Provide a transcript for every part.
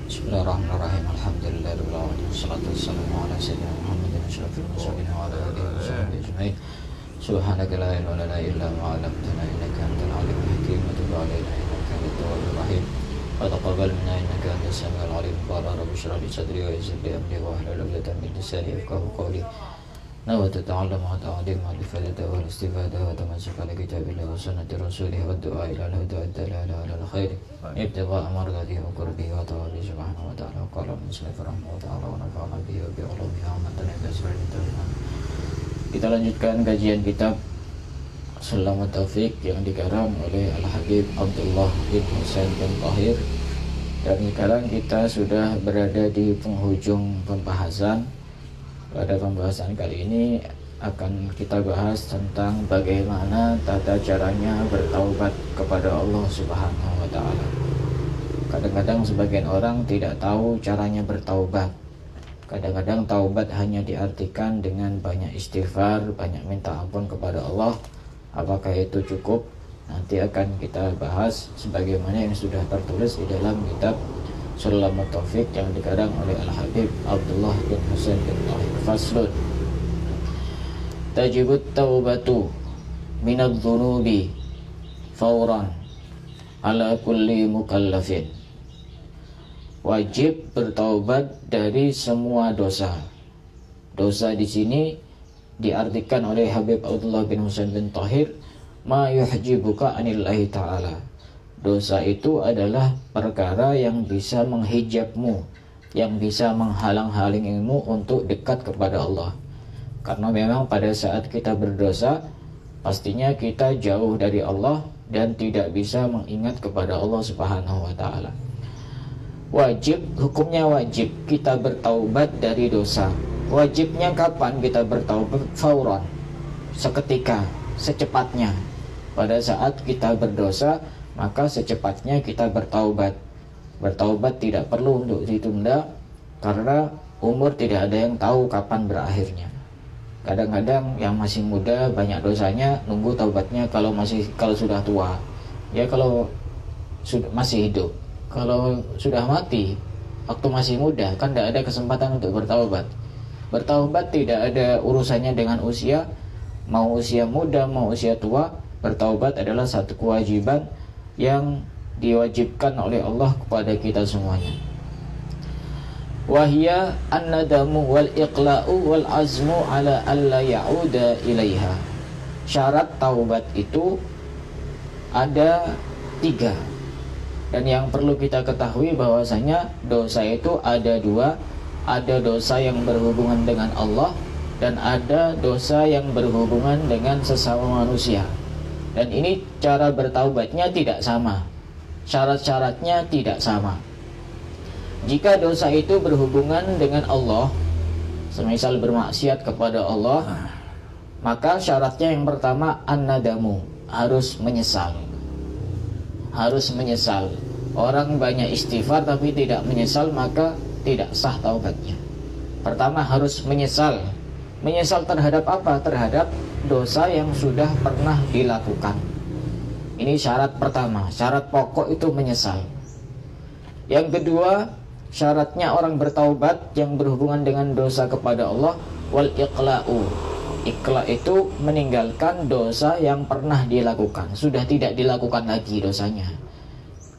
Bismillahirrahmanirrahim. Alhamdulillahirabbil alamin. Wassalatu wassalamu ala sayyidina Muhammadin asyrafil mursalin wa ala alihi wa sahbihi ajma'in. Subhanaka la ilma lana illa ma 'allamtana innaka antal alimul hakim wa tub 'alaina innaka antat tawwabur rahim. Wa taqabbal minna innaka antas samiul 'alim. Qala rabbi shrah li sadri wa yassir li amri wa hlul 'uqdatam min lisani yafqahu qawli. Nawaitu ta'allama wa ta'allima li fadada wa istifada wa tamassuka li kitabillah wa sunnati rasulih wa du'a ila al-huda wa dalala ala al-khair ibtigha amradatihi wa qurbihi wa tawabi subhanahu wa ta'ala wa qala muslim rahmatullahi wa ta'ala wa nafa'ana bihi wa bi ulumihi amatan ila sirrin. Kita lanjutkan kajian kitab Sulamat Taufik yang dikarang oleh Al-Habib Abdullah bin Husain bin Tahir. Dan sekarang kita sudah berada di penghujung pembahasan. Pada pembahasan kali ini akan kita bahas tentang bagaimana tata caranya bertaubat kepada Allah Subhanahu wa ta'ala. Kadang-kadang sebagian orang tidak tahu caranya bertaubat. Kadang-kadang taubat hanya diartikan dengan banyak istighfar, banyak minta ampun kepada Allah. Apakah itu cukup? Nanti akan kita bahas sebagaimana yang sudah tertulis di dalam kitab Sulamat Taufik yang dikarang oleh Al-Habib Abdullah bin Husain bin Tahir. Faslun. Tajibut taubatu minadh dhunubi fawran ala kulli mukallafin. Wajib bertaubat dari semua dosa. Dosa di sini diartikan oleh Habib Abdullah bin Husain bin Tahir ma yuhjibuka anillahi ta'ala. Dosa itu adalah perkara yang bisa menghijabmu, yang bisa menghalang-halangimu untuk dekat kepada Allah. Karena memang pada saat kita berdosa, pastinya kita jauh dari Allah dan tidak bisa mengingat kepada Allah Subhanahu wa ta'ala. Wajib, hukumnya wajib kita bertaubat dari dosa. Wajibnya kapan kita bertaubat? Fauran, seketika, secepatnya. Pada saat kita berdosa, maka secepatnya kita bertaubat. Bertaubat tidak perlu untuk ditunda, karena umur tidak ada yang tahu kapan berakhirnya. Kadang-kadang yang masih muda banyak dosanya, nunggu taubatnya kalau sudah tua. Ya kalau masih hidup. Kalau sudah mati, waktu masih muda kan tidak ada kesempatan untuk bertaubat. Bertaubat tidak ada urusannya dengan usia, mau usia muda, mau usia tua. Bertaubat adalah satu kewajiban yang diwajibkan oleh Allah kepada kita semuanya. Wahia an-nadamu wal iqla'u wal azmu ala alla ya'uda ilaiha. Syarat taubat itu ada 3. Dan yang perlu kita ketahui bahwasanya dosa itu ada 2. Ada dosa yang berhubungan dengan Allah dan ada dosa yang berhubungan dengan sesama manusia. Dan ini cara bertaubatnya tidak sama. Syarat-syaratnya tidak sama. Jika dosa itu berhubungan dengan Allah, semisal bermaksiat kepada Allah, maka syaratnya yang pertama an-nadamu, harus menyesal. Harus menyesal. Orang banyak istighfar tapi tidak menyesal, maka tidak sah taubatnya. Pertama harus menyesal. Menyesal terhadap apa? Terhadap dosa yang sudah pernah dilakukan. Ini syarat pertama. Syarat pokok itu menyesal. Yang kedua, syaratnya orang bertaubat yang berhubungan dengan dosa kepada Allah, wal iqla'u. Iqla' itu meninggalkan dosa yang pernah dilakukan, sudah tidak dilakukan lagi dosanya.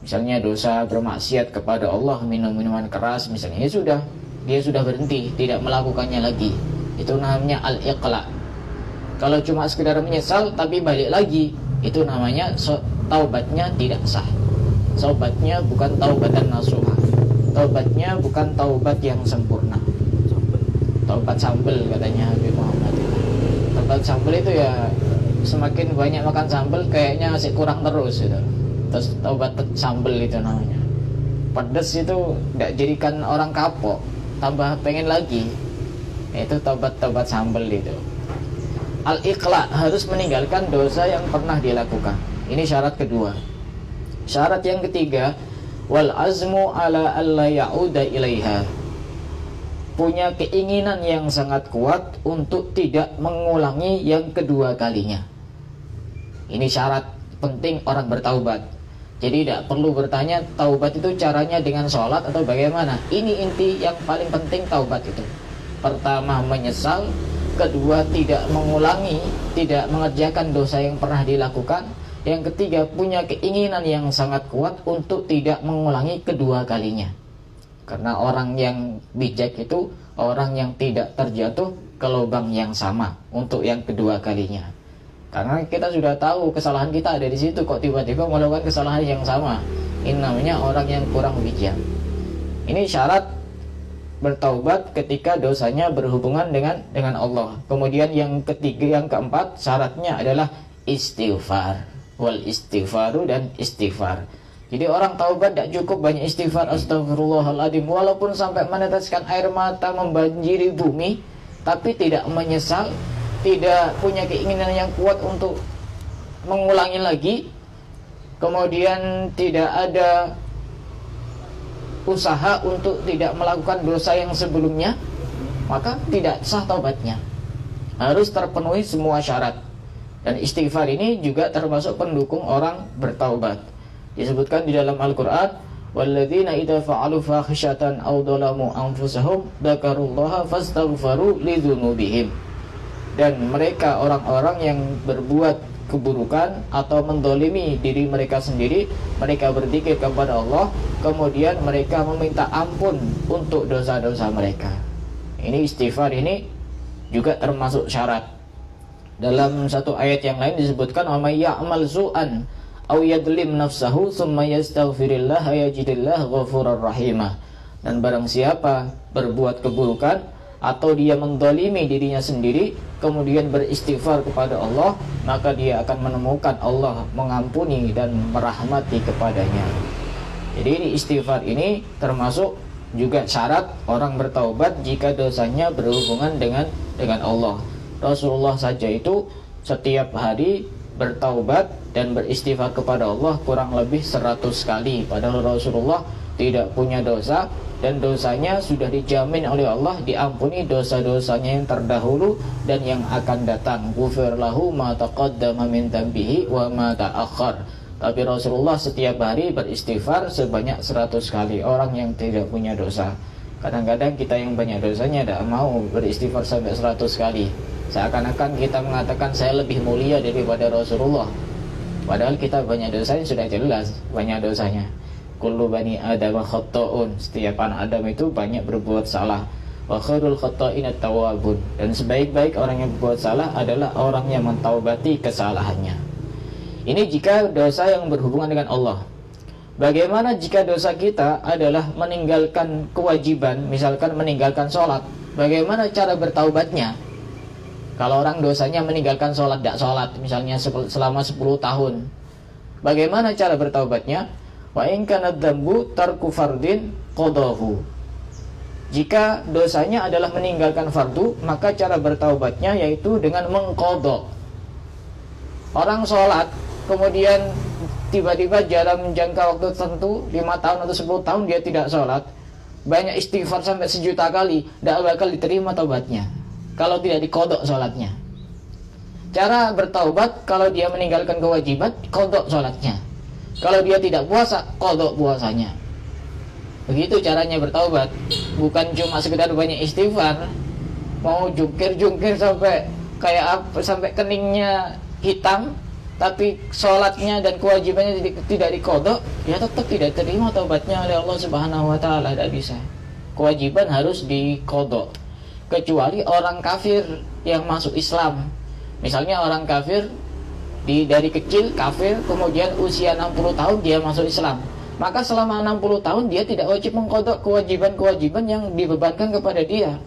Misalnya dosa bermaksiat kepada Allah, minum minuman keras misalnya, dia sudah berhenti, tidak melakukannya lagi. Itu namanya al-iqla'. Kalau cuma sekedar menyesal tapi balik lagi, itu namanya taubatnya tidak sah. Taubatnya bukan taubatan nasuha. Taubatnya bukan taubat yang sempurna. Taubat sambel katanya Habib Muhammad. Taubat sambel itu ya semakin banyak makan sambel kayaknya masih kurang terus gitu. Terus taubat sambel itu namanya. Pedes itu tidak jadikan orang kapok, tambah pengen lagi. Itu taubat sambel itu. Al-iqla' harus meninggalkan dosa yang pernah dilakukan. Ini syarat kedua. Syarat yang ketiga, wal azmu ala alla ya'uda ilaiha. Punya keinginan yang sangat kuat untuk tidak mengulangi yang kedua kalinya. Ini syarat penting orang bertaubat. Jadi tidak perlu bertanya taubat itu caranya dengan sholat atau bagaimana. Ini inti yang paling penting taubat itu. Pertama menyesal, kedua tidak mengulangi, tidak mengerjakan dosa yang pernah dilakukan, yang ketiga punya keinginan yang sangat kuat untuk tidak mengulangi kedua kalinya. Karena orang yang bijak itu orang yang tidak terjatuh ke lubang yang sama untuk yang kedua kalinya. Karena kita sudah tahu kesalahan kita ada di situ, kok tiba-tiba melakukan kesalahan yang sama. Ini namanya orang yang kurang bijak. Ini syarat bertaubat ketika dosanya berhubungan dengan Allah. Kemudian yang ketiga, yang keempat, syaratnya adalah istighfar. Wal istighfaru, dan istighfar. Jadi orang taubat tidak cukup banyak istighfar, astagfirullahaladzim, walaupun sampai meneteskan air mata membanjiri bumi, tapi tidak menyesal, tidak punya keinginan yang kuat untuk mengulangi lagi, kemudian tidak ada usaha untuk tidak melakukan dosa yang sebelumnya, maka tidak sah taubatnya. Harus terpenuhi semua syarat. Dan istighfar ini juga termasuk pendukung orang bertaubat. Disebutkan di dalam Al-Quran, walladzina idza fa'alu fahisyatan aw dhalamu anfusahum dzakarullaha fastaghfaru lidzunubihim. Dan mereka orang-orang yang berbuat keburukan atau mendolimi diri mereka sendiri, mereka berzikir kepada Allah, kemudian mereka meminta ampun untuk dosa-dosa mereka. Ini istighfar ini juga termasuk syarat. Dalam satu ayat yang lain disebutkan, wa may ya'mal su'an aw yadlim nafsahu tsumma yastaghfirillah yajidillah ghafurar rahimah. Dan barang siapa berbuat keburukan atau dia mendolimi dirinya sendiri, kemudian beristighfar kepada Allah, maka dia akan menemukan Allah mengampuni dan merahmati kepadanya. Jadi ini istighfar ini termasuk juga syarat orang bertaubat jika dosanya berhubungan dengan Allah. Rasulullah saja itu setiap hari bertaubat dan beristighfar kepada Allah kurang lebih 100 kali. Padahal Rasulullah tidak punya dosa, dan dosanya sudah dijamin oleh Allah diampuni dosa-dosanya yang terdahulu dan yang akan datang. Ghufir lahu ma taqaddama min dhanbihi wa ma ta'akhkhar. Tapi Rasulullah setiap hari beristighfar sebanyak 100 kali. Orang yang tidak punya dosa, kadang-kadang kita yang banyak dosanya tidak mau beristighfar sampai 100 kali. Seakan-akan kita mengatakan saya lebih mulia daripada Rasulullah, padahal kita banyak dosanya, sudah jelas banyak dosanya. Kullu bani Adam khata'un, setiap anak Adam itu banyak berbuat salah. Wa khairul khata'in at-tawwabun, dan sebaik-baik orang yang berbuat salah adalah orang yang mentaubati kesalahannya. Ini jika dosa yang berhubungan dengan Allah. Bagaimana jika dosa kita adalah meninggalkan kewajiban, misalkan meninggalkan sholat? Bagaimana cara bertaubatnya? Kalau orang dosanya meninggalkan sholat, tidak sholat misalnya selama 10 tahun, bagaimana cara bertaubatnya? Wa in kana dzambu tarku fardin qadahu. Jika dosanya adalah meninggalkan fardu, maka cara bertaubatnya yaitu dengan mengqadha. Orang sholat, kemudian tiba-tiba dalam jangka waktu tertentu 5 tahun atau 10 tahun dia tidak sholat, banyak istighfar sampai 1 juta kali, tidak bakal diterima taubatnya kalau tidak dikodok sholatnya. Cara bertaubat, kalau dia meninggalkan kewajiban, kodok sholatnya. Kalau dia tidak puasa, kodok puasanya. Begitu caranya bertaubat. Bukan cuma sekedar banyak istighfar, mau jungkir-jungkir sampai kayak apa, sampai keningnya hitam, tapi sholatnya dan kewajibannya tidak dikodok, ya tetap tidak terima taubatnya oleh Allah Subhanahu Wa Taala. Tidak bisa. Kewajiban harus dikodok. Kecuali orang kafir yang masuk Islam. Misalnya orang kafir dari kecil kafir, kemudian usia 60 tahun dia masuk Islam, maka selama 60 tahun dia tidak wajib mengqadha kewajiban-kewajiban yang dibebankan kepada dia.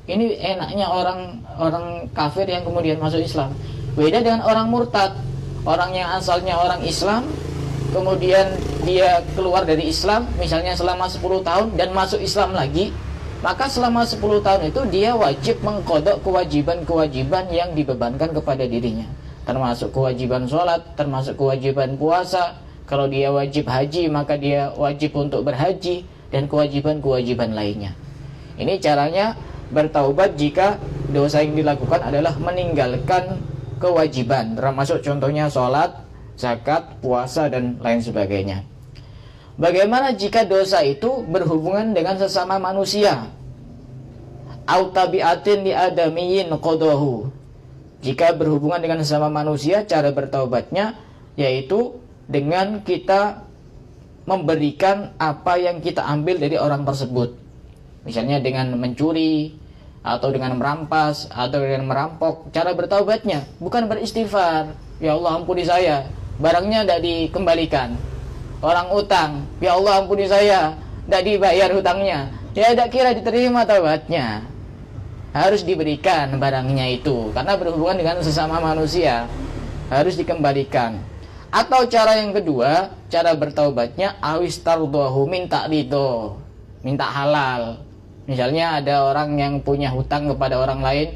Ini enaknya orang kafir yang kemudian masuk Islam. Beda dengan orang murtad, orang yang asalnya orang Islam, kemudian dia keluar dari Islam misalnya selama 10 tahun dan masuk Islam lagi, maka selama 10 tahun itu dia wajib mengqadha kewajiban-kewajiban yang dibebankan kepada dirinya, termasuk kewajiban sholat, termasuk kewajiban puasa. Kalau dia wajib haji, maka dia wajib untuk berhaji, dan kewajiban-kewajiban lainnya. Ini caranya bertaubat jika dosa yang dilakukan adalah meninggalkan kewajiban, termasuk contohnya sholat, zakat, puasa, dan lain sebagainya. Bagaimana jika dosa itu berhubungan dengan sesama manusia? Au tabiatin li adamiyin qadahu. Jika berhubungan dengan sesama manusia, cara bertaubatnya yaitu dengan kita memberikan apa yang kita ambil dari orang tersebut. Misalnya dengan mencuri, atau dengan merampas, atau dengan merampok. Cara bertaubatnya bukan beristighfar, ya Allah ampuni saya, barangnya tidak dikembalikan. Orang utang, ya Allah ampuni saya, tidak dibayar hutangnya, ya tidak kira diterima taubatnya. Harus diberikan barangnya itu, karena berhubungan dengan sesama manusia, harus dikembalikan. Atau cara yang kedua, cara bertaubatnya awistardahu, minta ridho, minta halal. Misalnya ada orang yang punya hutang kepada orang lain,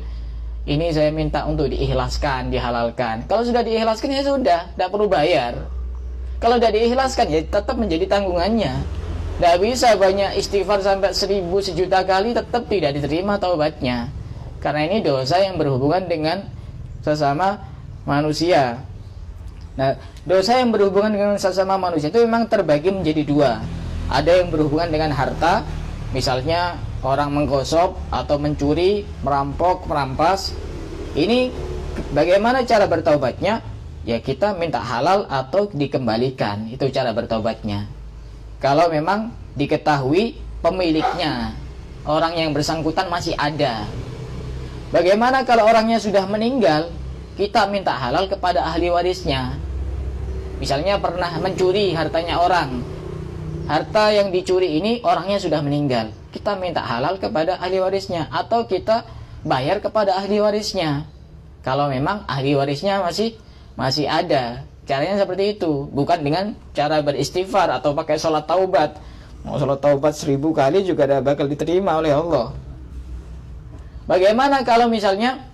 ini saya minta untuk diikhlaskan, dihalalkan. Kalau sudah diikhlaskan ya sudah, tidak perlu bayar. Kalau tidak diikhlaskan ya tetap menjadi tanggungannya. Tidak bisa banyak istighfar sampai 1000, 1.000.000 kali, tetap tidak diterima taubatnya. Karena ini dosa yang berhubungan dengan sesama manusia. Nah, dosa yang berhubungan dengan sesama manusia itu memang terbagi menjadi dua. Ada yang berhubungan dengan harta, misalnya orang menggosok atau mencuri, merampok, merampas. Ini bagaimana cara bertaubatnya? Ya kita minta halal atau dikembalikan. Itu cara bertaubatnya. Kalau memang diketahui pemiliknya, orang yang bersangkutan masih ada. Bagaimana kalau orangnya sudah meninggal? Kita minta halal kepada ahli warisnya. Misalnya pernah mencuri hartanya orang, harta yang dicuri ini orangnya sudah meninggal, kita minta halal kepada ahli warisnya, atau kita bayar kepada ahli warisnya. Kalau memang ahli warisnya masih ada. Caranya seperti itu, bukan dengan cara beristighfar atau pakai sholat taubat. Mau sholat taubat 1000 kali juga tidak bakal diterima oleh Allah. Bagaimana kalau misalnya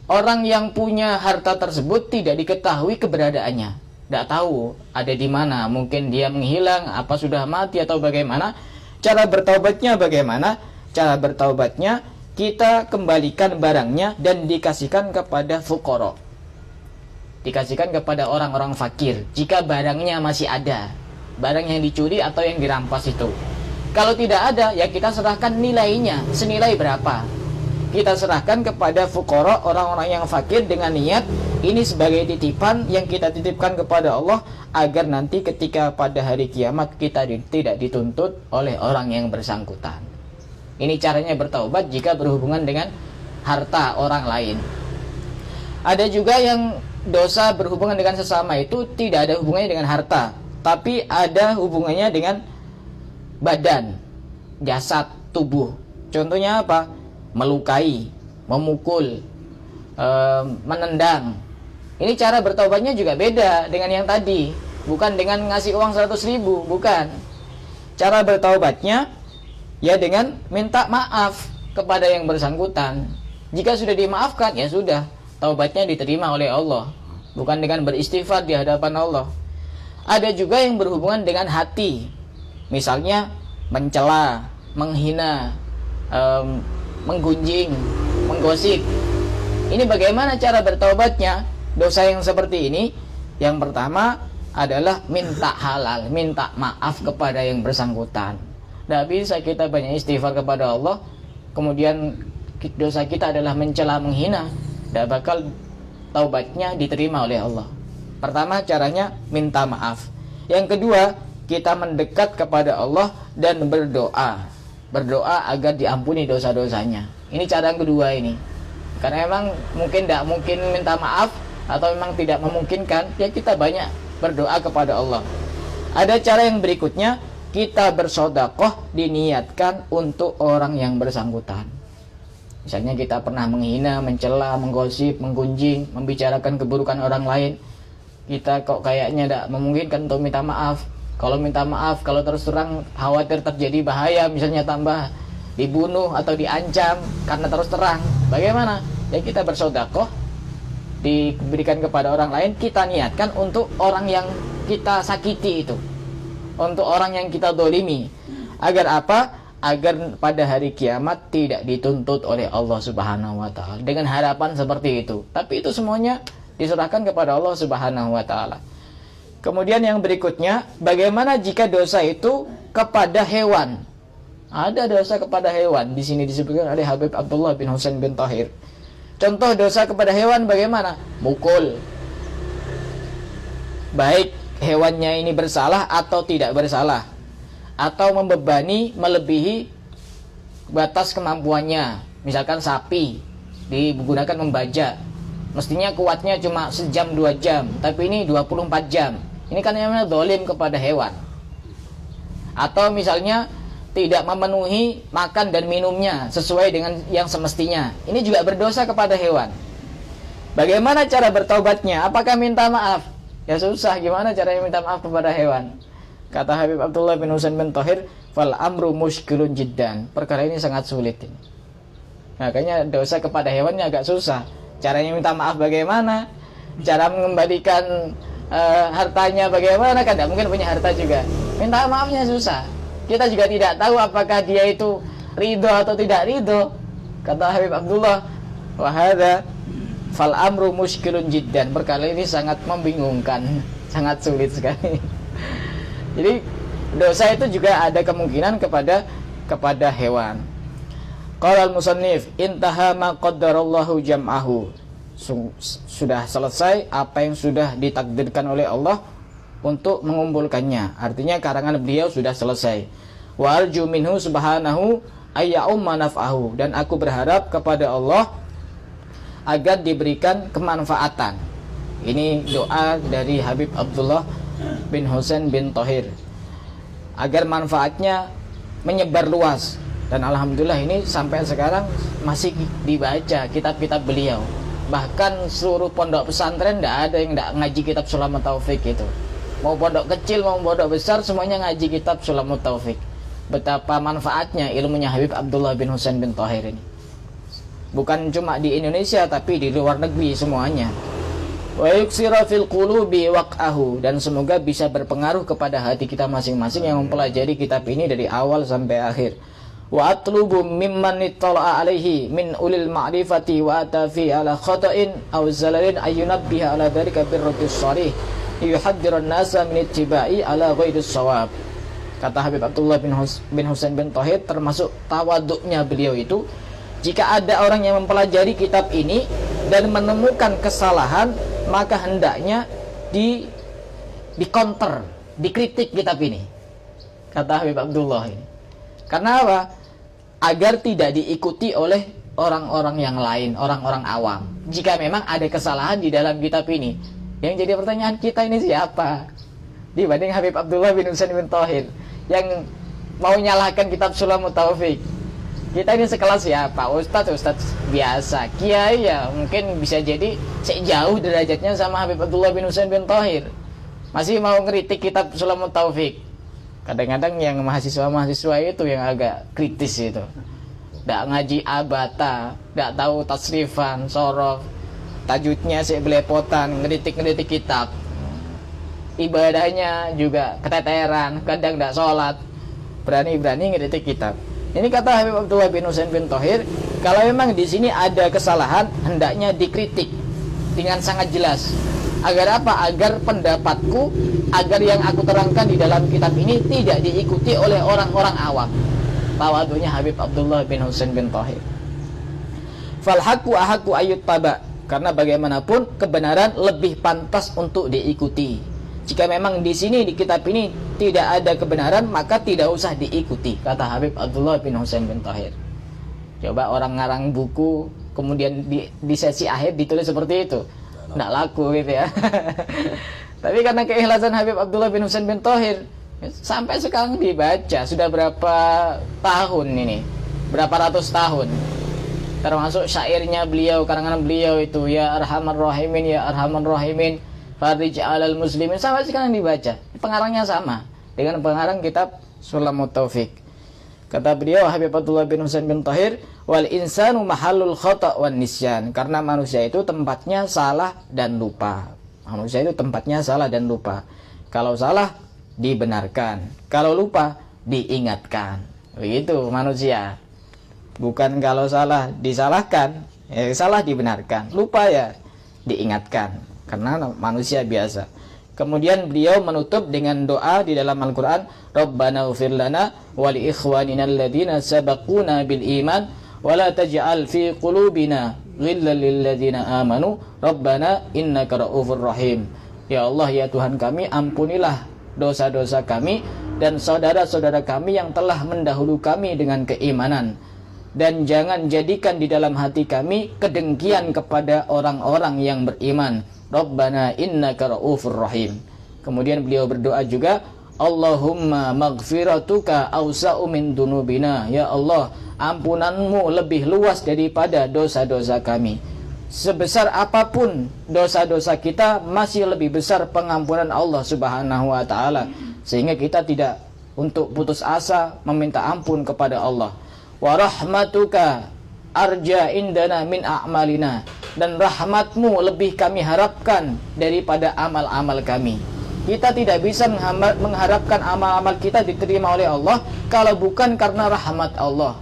orang yang punya harta tersebut tidak diketahui keberadaannya, tidak tahu ada di mana, mungkin dia menghilang, apa sudah mati atau bagaimana? Cara bertaubatnya bagaimana? Cara bertaubatnya kita kembalikan barangnya dan dikasihkan kepada fuqara, dikasihkan kepada orang-orang fakir jika barangnya masih ada, barang yang dicuri atau yang dirampas itu. Kalau tidak ada, ya kita serahkan nilainya, senilai berapa, kita serahkan kepada fuqara, orang-orang yang fakir, dengan niat ini sebagai titipan yang kita titipkan kepada Allah, agar nanti ketika pada hari kiamat kita tidak dituntut oleh orang yang bersangkutan. Ini caranya bertaubat jika berhubungan dengan harta orang lain. Ada juga yang dosa berhubungan dengan sesama itu tidak ada hubungannya dengan harta, tapi ada hubungannya dengan badan, jasad, tubuh. Contohnya apa? Melukai, memukul, menendang. Ini cara bertaubatnya juga beda dengan yang tadi. Bukan dengan ngasih uang 100.000, bukan. Cara bertaubatnya ya dengan minta maaf kepada yang bersangkutan. Jika sudah dimaafkan, ya sudah, taubatnya diterima oleh Allah, bukan dengan beristighfar di hadapan Allah. Ada juga yang berhubungan dengan hati, misalnya mencela, menghina, menggunjing, menggosip. Ini bagaimana cara bertaubatnya? Dosa yang seperti ini, yang pertama adalah minta halal, minta maaf kepada yang bersangkutan. Tidak bisa kita banyak istighfar kepada Allah, kemudian dosa kita adalah mencela, menghina, tidak bakal taubatnya diterima oleh Allah. Pertama caranya minta maaf. Yang kedua, kita mendekat kepada Allah dan berdoa agar diampuni dosa-dosanya. Ini cara yang kedua ini. Karena memang mungkin tidak mungkin minta maaf, atau memang tidak memungkinkan, ya kita banyak berdoa kepada Allah. Ada cara yang berikutnya, kita bersedekah diniatkan untuk orang yang bersangkutan. Misalnya kita pernah menghina, mencela, menggosip, menggunjing, membicarakan keburukan orang lain. Kita kok kayaknya tidak memungkinkan untuk minta maaf. Kalau minta maaf, kalau terus terang khawatir terjadi bahaya, misalnya tambah dibunuh atau diancam karena terus terang. Bagaimana? Ya kita bersedekah, diberikan kepada orang lain, kita niatkan untuk orang yang kita sakiti itu, untuk orang yang kita dolimi. Agar apa? Agar pada hari kiamat tidak dituntut oleh Allah Subhanahu wa ta'ala. Dengan harapan seperti itu. Tapi itu semuanya diserahkan kepada Allah Subhanahu wa ta'ala. Kemudian yang berikutnya, bagaimana jika dosa itu kepada hewan? Ada dosa kepada hewan. Di sini disebutkan oleh Habib Abdullah bin Husain bin Tahir. Contoh dosa kepada hewan bagaimana? Mukul. Baik hewannya ini bersalah atau tidak bersalah, atau membebani melebihi batas kemampuannya. Misalkan sapi digunakan membajak, mestinya kuatnya cuma sejam 2 jam, tapi ini 24 jam. Ini kan namanya zalim kepada hewan. Atau misalnya tidak memenuhi makan dan minumnya sesuai dengan yang semestinya. Ini juga berdosa kepada hewan. Bagaimana cara bertaubatnya? Apakah minta maaf? Ya susah, gimana caranya minta maaf kepada hewan? Kata Habib Abdullah bin Husain bin Tahir, fal amru mushkilun jiddan. Perkara ini sangat sulit ini. Makanya dosa kepada hewannya agak susah. Caranya minta maaf bagaimana? Cara mengembalikan hartanya bagaimana? Kan tidak mungkin punya harta juga. Minta maafnya susah. Kita juga tidak tahu apakah dia itu ridho atau tidak ridho. Kata Habib Abdullah, wahada fal amru mushkilun jiddan. Perkara ini sangat membingungkan, sangat sulit sekali. Jadi dosa itu juga ada kemungkinan kepada hewan. Qala al-musannif intaha ma qaddarallahu jam'ahu. Sudah selesai apa yang sudah ditakdirkan oleh Allah untuk mengumpulkannya. Artinya karangan beliau sudah selesai. Wa arju minhu subhanahu ayya'umma naf'ahu. Dan aku berharap kepada Allah agar diberikan kemanfaatan. Ini doa dari Habib Abdullah bin Husain bin Tahir, agar manfaatnya menyebar luas. Dan alhamdulillah ini sampai sekarang masih dibaca kitab-kitab beliau. Bahkan seluruh pondok pesantren tidak ada yang tidak ngaji kitab Sulamut Taufik itu. Mau pondok kecil mau pondok besar semuanya ngaji kitab Sulamut Taufik. Betapa manfaatnya ilmunya Habib Abdullah bin Husain bin Tahir ini. Bukan cuma di Indonesia tapi di luar negeri semuanya. Wa yuksira fil qulubi waq'ahu. Dan semoga bisa berpengaruh kepada hati kita masing-masing yang mempelajari kitab ini dari awal sampai akhir. Wa atlubu mimman ittala'a alaihi min ulil ma'rifati wa atafi ala khata'in aw zalalin ayyunabbiha ala dhalika birratis sharih yuhaddiran nasa min ittiba'i ala ghairis shawab. Kata Habib Abdullah bin Husain bin Tahir, termasuk tawaduknya beliau itu, jika ada orang yang mempelajari kitab ini dan menemukan kesalahan, maka hendaknya di counter, dikritik kitab ini. Kata Habib Abdullah ini. Karena apa? Agar tidak diikuti oleh orang-orang yang lain, orang-orang awam. Jika memang ada kesalahan di dalam kitab ini, yang jadi pertanyaan kita ini siapa? Dibanding Habib Abdullah bin Husain bin Tahir yang mau nyalahkan kitab Sulamut Taufik. Kita ini sekelas siapa? Ustadz biasa, kiai ya mungkin bisa jadi sejauh derajatnya sama Habib Abdullah bin Husain bin Tahir. Masih mau ngeritik kitab Sulamut Taufik. Kadang-kadang yang mahasiswa-mahasiswa itu yang agak kritis itu, tidak ngaji abata, tidak tahu tasrifan, sorof, tajudnya sih belepotan, ngeritik kitab, ibadahnya juga keteteran, kadang tidak sholat, berani-berani ngeritik kitab. Ini kata Habib Abdullah bin Husain bin Tahir, kalau memang di sini ada kesalahan, hendaknya dikritik dengan sangat jelas. Agar apa? Agar pendapatku, agar yang aku terangkan di dalam kitab ini tidak diikuti oleh orang-orang awam. Tawadhunya Habib Abdullah bin Husain bin Tahir. Fal haqqu ahaqqu ayyut taba. Karena bagaimanapun kebenaran lebih pantas untuk diikuti. Jika memang di sini di kitab ini tidak ada kebenaran, maka tidak usah diikuti, kata Habib Abdullah bin Husain bin Tahir. Coba orang ngarang buku kemudian di sesi akhir ditulis seperti itu, tidak laku gitu ya. Tapi karena keikhlasan Habib Abdullah bin Husain bin Tahir sampai sekarang dibaca, sudah berapa tahun ini, berapa ratus tahun. Termasuk syairnya beliau, karangan beliau itu, ya arhamar rahimin, ya arhamar rahimin, farij alal muslimin, sampai sekarang dibaca. Pengarangnya sama dengan pengarang kitab Sulamut Taufik. Kata beliau Habib Abdullah bin Husain bin Tahir, wal insanu mahallul khata' wan nisyan. Karena manusia itu tempatnya salah dan lupa. Manusia itu tempatnya salah dan lupa. Kalau salah dibenarkan, kalau lupa diingatkan. Begitu manusia. Bukan kalau salah disalahkan, salah dibenarkan, lupa ya diingatkan. Karena manusia biasa. Kemudian beliau menutup dengan doa di dalam Al-Quran, Rabbana ighfir lana wa li ikhwanina alladhina sabaquna bil iman wa la taj'al fi qulubina ghillan lil ladzina amanu Rabbana innaka ra'ufur rahim. Ya Allah, ya Tuhan kami, ampunilah dosa-dosa kami dan saudara-saudara kami yang telah mendahulu kami dengan keimanan, dan jangan jadikan di dalam hati kami kedengkian kepada orang-orang yang beriman. Rabbana innaka ra'ufur rahim. Kemudian beliau berdoa juga, Allahumma maghfiratuka awsa'u min dunubina. Ya Allah, ampunanmu lebih luas daripada dosa-dosa kami. Sebesar apapun dosa-dosa kita, masih lebih besar pengampunan Allah Subhanahu wa taala, sehingga kita tidak untuk putus asa meminta ampun kepada Allah. Wa rahmatuka arja indana min a'malina. Dan rahmatmu lebih kami harapkan daripada amal-amal kami. Kita tidak bisa mengharapkan amal-amal kita diterima oleh Allah kalau bukan karena rahmat Allah.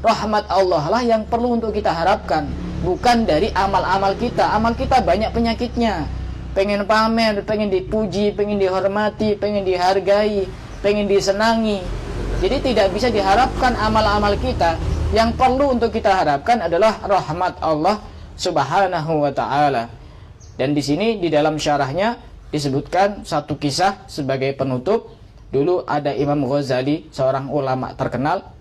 Rahmat Allah lah yang perlu untuk kita harapkan, bukan dari amal-amal kita. Amal kita banyak penyakitnya. Pengen pamer, pengen dipuji, pengen dihormati, pengen dihargai, pengen disenangi. Jadi tidak bisa diharapkan amal-amal kita. Yang perlu untuk kita harapkan adalah rahmat Allah Subhanahu wa ta'ala. Dan di sini di dalam syarahnya disebutkan satu kisah sebagai penutup. Dulu ada Imam Ghazali, seorang ulama terkenal.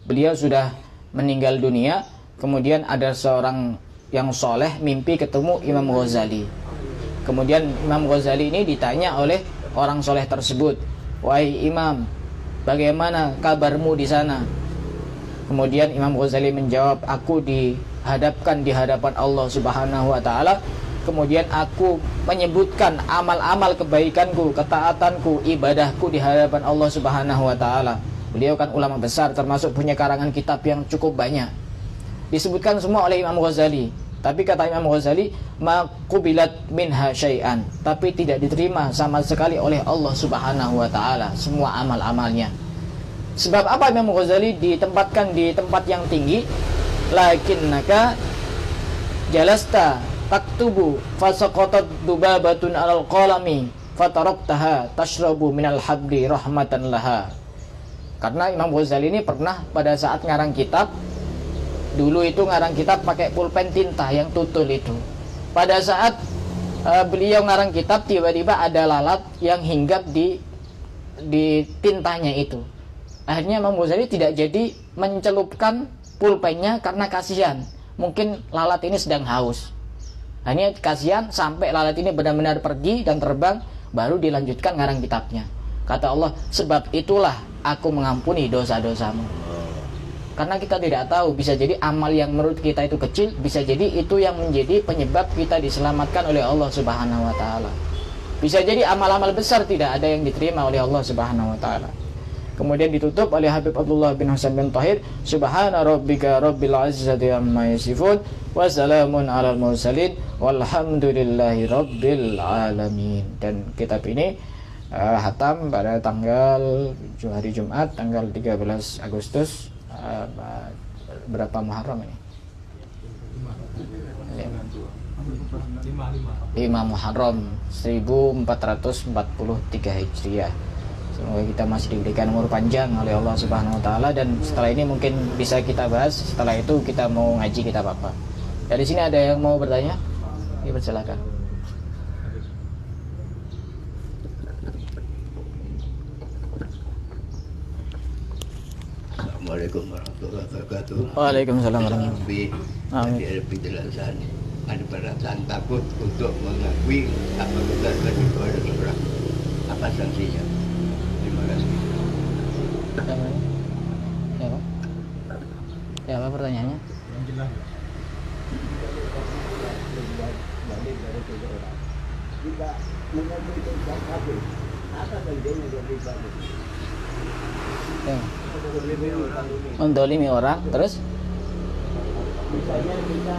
Beliau sudah meninggal dunia. Kemudian ada seorang yang soleh mimpi ketemu Imam Ghazali. Kemudian Imam Ghazali ini ditanya oleh orang soleh tersebut, "Wahai Imam, bagaimana kabarmu di sana?" Kemudian Imam Ghazali menjawab, "Aku dihadapkan di hadapan Allah Subhanahu wa ta'ala. Kemudian aku menyebutkan amal-amal kebaikanku, ketaatanku, ibadahku di hadapan Allah Subhanahu wa ta'ala." Beliau kan ulama besar, termasuk punya karangan kitab yang cukup banyak. Disebutkan semua oleh Imam Ghazali. Tapi kata Imam Ghazali, "Maqubilat minha syai'an." Tapi tidak diterima sama sekali oleh Allah Subhanahu wa ta'ala semua amal-amalnya. Sebab apa Imam Ghazali ditempatkan di tempat yang tinggi? Lakinnaka jalasta taktubu fasaqatat dubabatun alal qalami fataraktaha tashrabu minal habli rahmatan laha. Karena Imam Ghazali ini pernah pada saat ngarang kitab, dulu itu ngarang kitab pakai pulpen tinta yang tutul itu. Pada saat beliau ngarang kitab, tiba-tiba ada lalat yang hinggap di tintanya itu. Akhirnya Imam Ghazali tidak jadi mencelupkan pulpennya karena kasihan. Mungkin lalat ini sedang haus. Akhirnya kasihan sampai lalat ini benar-benar pergi dan terbang, baru dilanjutkan ngarang kitabnya. Kata Allah, "Sebab itulah aku mengampuni dosa-dosamu." Karena kita tidak tahu, bisa jadi amal yang menurut kita itu kecil, bisa jadi itu yang menjadi penyebab kita diselamatkan oleh Allah Subhanahu wa ta'ala. Bisa jadi amal-amal besar tidak ada yang diterima oleh Allah Subhanahu wa ta'ala. Kemudian ditutup oleh Habib Abdullah bin Hasan bin Tahir, "Subhana rabbika rabbil izzati amma yasifun wa salamun alal mursalin walhamdulillahi rabbil alamin." Dan kitab ini hatam pada tanggal hari Jumat, tanggal 13 Agustus. Berapa Muharram ini? 5 Muharram 1443 Hijriah. Semoga kita masih diberikan umur panjang oleh Allah Subhanahu wa ta'ala. Dan setelah ini mungkin bisa kita bahas. Setelah itu kita mau ngaji kitab apa. Dari sini ada yang mau bertanya? Ya, persilakan. Assalamualaikum warahmatullahi wabarakatuh. Waalaikumsalam warahmatullahi wabarakatuh. Amin. Ada penjelasan, ada perasaan takut untuk mengakui apa kebaikan itu ada seorang. Apa sanksinya? Terima kasih. Ya, apa pertanyaannya? Yang jelas. Jika mengakui tentang kafir, apa bagiannya dari kafir? Ya. Mendolimi orang, terus? Misalnya kita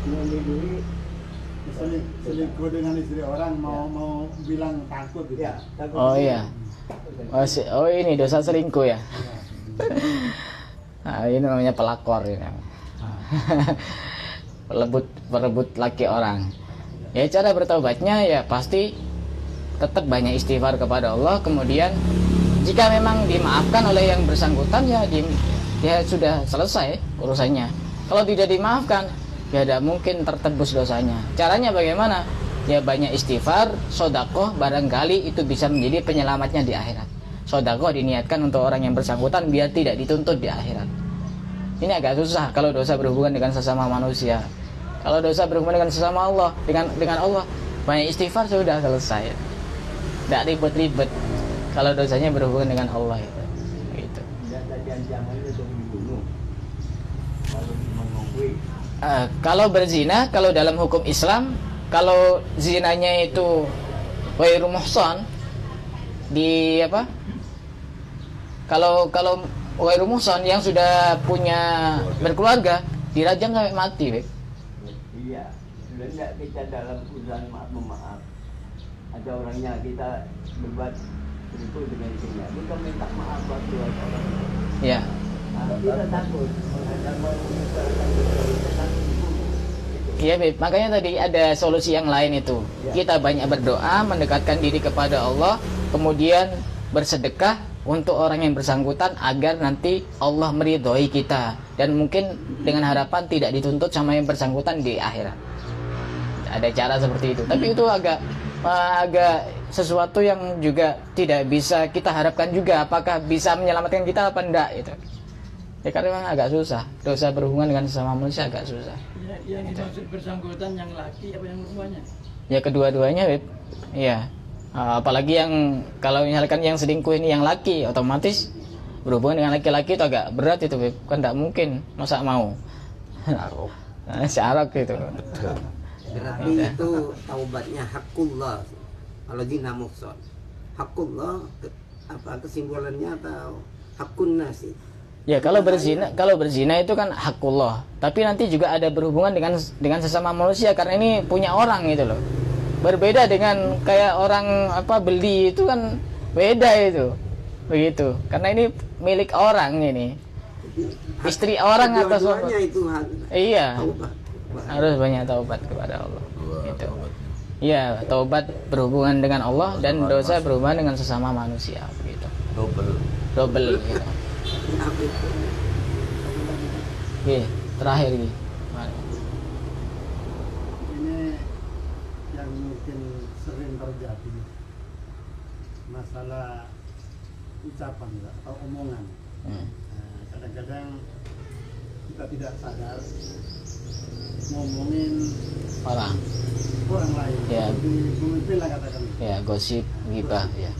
melindungi Selingkuh dengan istri orang mau bilang takut gitu. ya, takut Oh iya. Oh ini dosa selingkuh ya. Nah, ini namanya pelakor ini. Perebut laki orang. Ya, cara bertobatnya ya pasti tetap banyak istighfar kepada Allah. Kemudian jika memang dimaafkan oleh yang bersangkutan, ya sudah selesai urusannya. Kalau tidak dimaafkan, ya tidak mungkin tertebus dosanya. Caranya bagaimana? Ya banyak istighfar, sedekah, barangkali itu bisa menjadi penyelamatnya di akhirat. Sedekah diniatkan untuk orang yang bersangkutan biar tidak dituntut di akhirat. Ini agak susah kalau dosa berhubungan dengan sesama manusia. Kalau dosa berhubungan dengan sesama Allah, dengan Allah, banyak istighfar sudah selesai. Tidak ribet-ribet. Kalau dosanya berhubungan dengan Allah itu. Gitu. Kalau berzina, kalau dalam hukum Islam, kalau zinanya itu ghairu muhsan, di apa? Kalau ghairu muhsan yang sudah punya berkeluarga, dirajam sampai mati, Beb. Iya, tidak kita dalam urusan maaf, ada orangnya kita berbuat selingkuh dengan istrinya, kita minta maaf buat dua orang. Ya. Kita takut menghadapi Iya, Beb. Makanya tadi ada solusi yang lain itu. Kita banyak berdoa, mendekatkan diri kepada Allah, kemudian bersedekah untuk orang yang bersangkutan agar nanti Allah meridhoi kita, dan mungkin dengan harapan tidak dituntut sama yang bersangkutan di akhirat. Ada cara seperti itu. Tapi itu agak sesuatu yang juga tidak bisa kita harapkan juga, apakah bisa menyelamatkan kita apa enggak itu. Ya karena memang agak susah. Dosa berhubungan dengan sesama manusia agak susah. Yang dimaksud bersangkutan yang laki apa yang perempuannya? Ya kedua-duanya, Beb. Iya. Apalagi yang kalau misalkan yang selingkuh ini yang laki, otomatis berhubungan dengan laki-laki itu agak berat itu, Beb. Kan tidak mungkin, masa mau. Syarat gitu. Berarti itu taubatnya hakullah. Kalau zina muhsan, hakullah apa kesimpulannya atau hakun nasi? Ya kalau berzina itu kan hakullah. Tapi nanti juga ada berhubungan dengan sesama manusia, karena ini punya orang gitu loh. Berbeda dengan kayak orang beli itu kan beda itu. Begitu. Karena ini milik orang ini. Istri orang atau suami. Iya. Taubat. Harus banyak taubat kepada Allah. Gitu. Iya, taubat berhubungan dengan Allah dan dosa berhubungan dengan sesama manusia begitu. Double gitu. Oke, terakhir ini. Ini yang mungkin sering terjadi, masalah ucapan atau omongan. Kadang-kadang kita tidak sadar ngomongin Orang lain. Ya. Di lah katakan. ya, gosip, ghibah ya.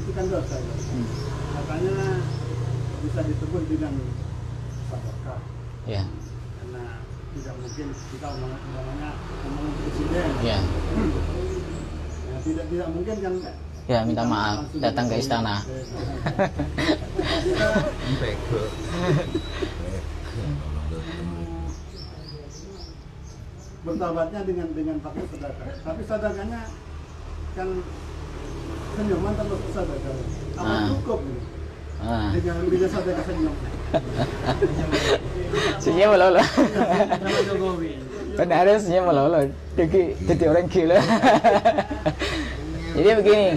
Itu kan dosa ya. Makanya bisa ditebus dengan sedekah. Ya. Karena tidak mungkin kita ngomongin presiden. Ya. Ya, tidak mungkin kan. Ya, minta maaf datang ke istana. Bertobatnya dengan pakai sedekah. Tapi sedekahnya kan senyuman termasuk sedekah. Apa cukup gitu? Dengan sedekah senyum. Senyum melolo. Benar, senyum melolo. Jadi orang gila. Jadi begini.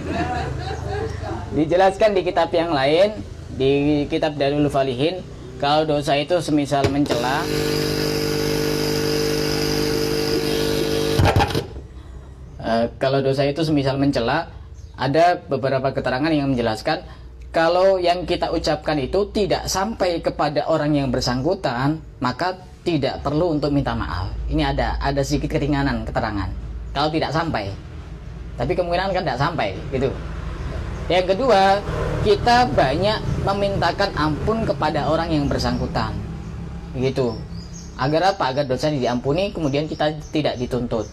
Dijelaskan di kitab yang lain, di kitab Dalilul Falihin, kalau dosa itu semisal mencela, ada beberapa keterangan yang menjelaskan kalau yang kita ucapkan itu tidak sampai kepada orang yang bersangkutan, maka tidak perlu untuk minta maaf. Ini ada sedikit keringanan keterangan. Kalau tidak sampai, tapi kemungkinan kan tidak sampai, gitu. Yang kedua, kita banyak memintakan ampun kepada orang yang bersangkutan, begitu. Agar apa? Agar dosa diampuni, kemudian kita tidak dituntut.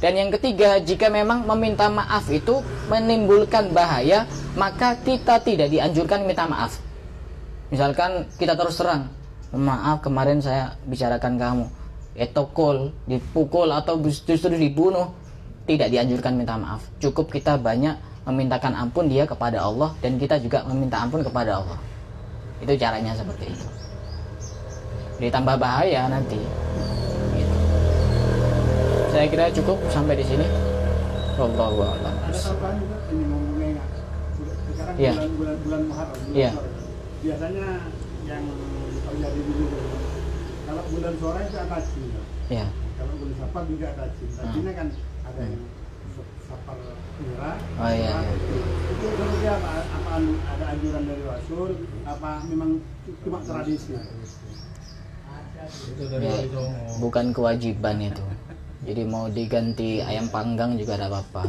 Dan yang ketiga, jika memang meminta maaf itu menimbulkan bahaya, maka kita tidak dianjurkan minta maaf. Misalkan kita terus terang, maaf kemarin saya bicarakan kamu, etokol, dipukul atau justru dibunuh, tidak dianjurkan minta maaf. Cukup kita banyak memintakan ampun dia kepada Allah, dan kita juga meminta ampun kepada Allah. Itu caranya seperti itu. Ditambah bahaya nanti. Saya kira cukup sampai di sini. Wallahu a'lam. Ada tambahan juga ini ngomongnya sekarang Iya. bulan Muharram, bulan Iya. sore. Biasanya yang terjadi di dulu kalau bulan sore itu ada jin. Ya. Kalau bulan Safar juga ada jin. Jinnya kan ada yang Safar merah. Oh, iya, iya. Itu seperti apa? Apa ada anjuran dari Rasul? Apa memang cuma tradisi? Ya, bukan kewajiban itu. Jadi mau diganti ayam panggang juga ada apa-apa.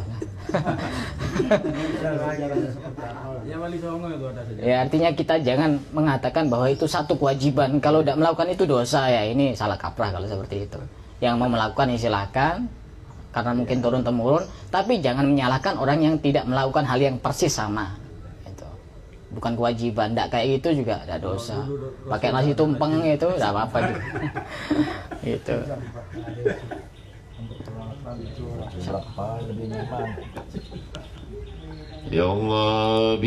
Ya Wali Songo itu ada saja. Ya artinya kita jangan mengatakan bahwa itu satu kewajiban. Kalau tidak melakukan itu dosa, ya ini salah kaprah kalau seperti itu. Yang mau melakukan ya silakan, karena mungkin turun temurun. Tapi jangan menyalahkan orang yang tidak melakukan hal yang persis sama. Itu bukan kewajiban. Tidak kayak gitu juga ada dosa. Pakai nasi tumpeng itu tidak apa-apa juga. Itu. Ya Allah.